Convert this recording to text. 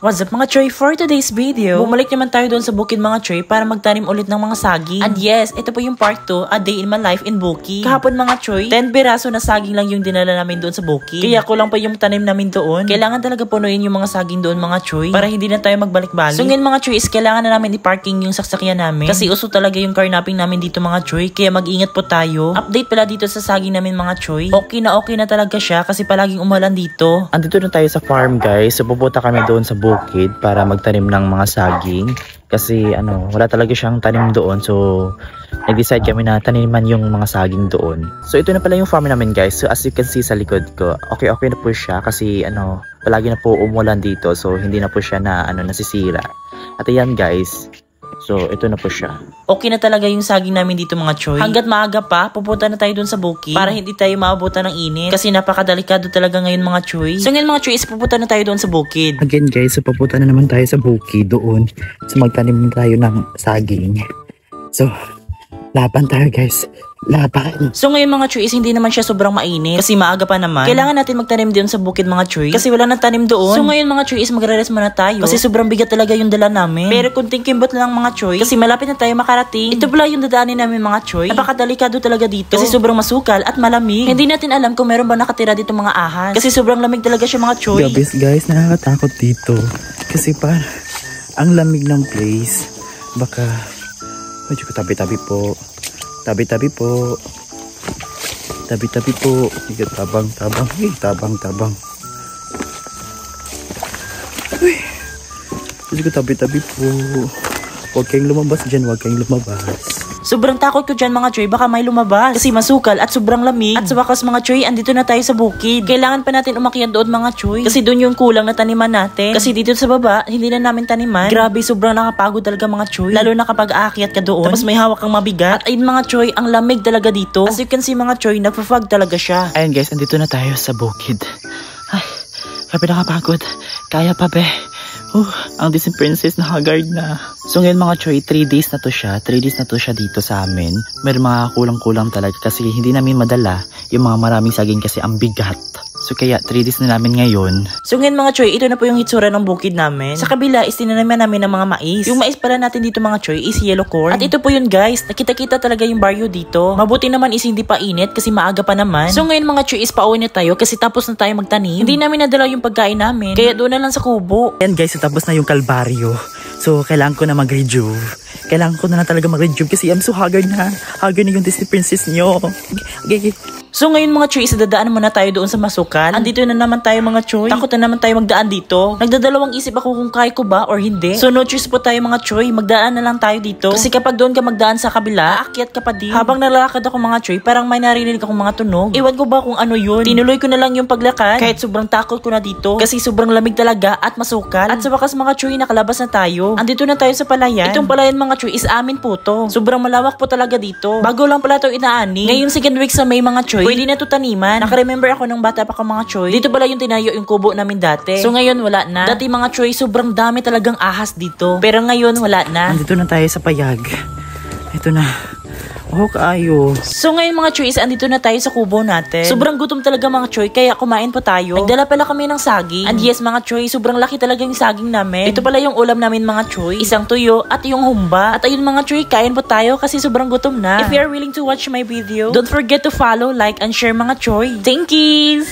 What's up mga Choy? For today's video, bumalik naman tayo doon sa bukid mga Choy para magtanim ulit ng mga saging. And yes, ito po yung part 2, a day in my life in bukid. Kahapon mga Choy, 10 piraso na saging lang yung dinala namin doon sa bukid. Kaya kulang pa yung tanim namin doon. Kailangan talaga punuin yung mga saging doon mga Choy para hindi na tayo magbalik-balik. So ngayon mga Choy is kailangan na namin i-parking yung sasakyan namin kasi uso talaga yung carnapping namin dito mga Choy. Kaya mag-ingat po tayo. Update pala dito sa saging namin mga Choy. Okay na talaga siya kasi palaging umulan dito. Andito na tayo sa farm guys. So pupunta kami doon sa bukid para magtanim ng mga saging kasi wala talaga siyang tanim doon, so nag-decide kami na taniman yung mga saging doon. So ito na pala yung farm namin guys. So as you can see sa likod ko, okay na po siya kasi palagi na po umulan dito, so hindi na po siya na nasisira. At ayan guys, so ito na po siya. Okay na talaga yung saging namin dito mga Choy. Hanggat maaga pa, pupunta na tayo dun sa bukid para hindi tayo maabutan ng init kasi napakadelikado talaga ngayon mga Choy. So ngayon mga Choy is pupunta na tayo doon sa bukid. Again guys, so pupunta na naman tayo sa bukid doon. So magtanim tayo ng saging. So laban tayo guys. Laban. So ngayon mga Choy is hindi naman siya sobrang mainit kasi maaga pa naman. Kailangan natin magtanim doon sa bukid mga Choy kasi wala nang tanim doon. So ngayon mga Choy is magre-rest muna tayo kasi sobrang bigat talaga yung dala namin. Pero kunting kimbot lang mga Choy kasi malapit na tayo makarating. Ito pala yung dadaanin namin mga Choy. Napakadelikado talaga dito kasi sobrang masukal at malamig. Hindi natin alam kung meron ba nakatira dito mga ahas kasi sobrang lamig talaga siya mga Choy. Gabis guys, nakakatakot dito kasi ang lamig ng place. Baka medyo tabi-tabi po. Tabi-tabi po. Tabi-tabi po. Sige, tabang-tabang. Tabang-tabang. Uy. Sige, tabi-tabi po. Huwag kayong lumabas dyan. Huwag kayong lumabas. Sobrang takot ko dyan mga Choy, baka may lumabas kasi masukal at sobrang lamig. At sa wakas mga Choy, andito na tayo sa bukid. Kailangan pa natin umakyat doon mga Choy kasi doon yung kulang na taniman natin. Kasi dito sa baba, hindi na namin taniman. Grabe, sobrang nakapagod talaga mga Choy. Lalo na kapag aakyat ka doon, tapos may hawak kang mabigat. At ayun mga Choy, ang lamig talaga dito. As you can see mga Choy, nagpa-fog talaga siya. Ayun guys, andito na tayo sa bukid. Ay, grabe nakapagod. Kaya pa be. Ang Disney Princess na haggard na. So ngayon mga Choy, 3 days na to siya. 3 days na to siya dito sa amin. May mga kulang-kulang talaga kasi hindi namin madala yung mga maraming saging kasi ang bigat. So kaya 3 days na namin ngayon. So ngayon mga Choy, ito na po yung itsura ng bukid namin. Sa kabila is tinanaman namin ng mga mais. Yung mais pala natin dito mga Choy is yellow corn. At ito po yun guys, nakita-kita talaga yung baryo dito. Mabuti naman is hindi pa init kasi maaga pa naman. So ngayon mga Choy is pauwi na tayo kasi tapos na tayo magtanim. Hindi namin nadala yung pagkain namin, kaya doon na lang sa kubo. Ayan guys, so tapos na yung kalbaryo. So kailangan ko na mag-rejuve. Kailangan ko na talaga mag-rejuve kasi I'm so haggard na. Haggard na yung Disney Princess nyo. Okay. So ngayon mga Choy, dadaan muna tayo doon sa masukal. Andito na naman tayo mga Choy. Takot na naman tayo magdaan dito. Nagdadalawang isip ako kung kaya ko ba or hindi. So no choice po tayo mga Choy. Magdaan na lang tayo dito. Kasi kapag doon ka magdaan sa kabila, aakyat ka pa din. Habang nalalakad ako mga Choy, parang may narinig akong mga tunog. Ewan ko ba kung ano yun. Tinuloy ko na lang yung paglakad. Kahit sobrang takot ko na dito. Kasi sobrang lamig talaga at masukal. At sa wakas mga Choy, nakalabas na tayo. Andito na tayo sa palayan. Itong palayan mga Choy is amin po to. Sobrang malawak po talaga dito. Bago lang pala ito inaani. Ngayon second week sa May mga Choy, pwede na ito taniman. Naka-remember ako nung bata pa ko mga Choy. Dito pala yung tinayo yung kubo namin dati. So ngayon wala na. Dati mga Choy, sobrang dami talagang ahas dito. Pero ngayon wala na. Andito na tayo sa payag. Ito na. Kaayo. So ngayon mga Choy, andito na tayo sa kubo natin. Sobrang gutom talaga mga Choy, kaya kumain po tayo. Nagdala pala kami ng saging. And yes mga Choy, sobrang laki talaga yung saging namin. Ito pala yung ulam namin mga Choy. Isang tuyo at yung humba. At ayun mga Choy, kain po tayo kasi sobrang gutom na. If you are willing to watch my video, don't forget to follow, like, and share mga Choy. Thank you!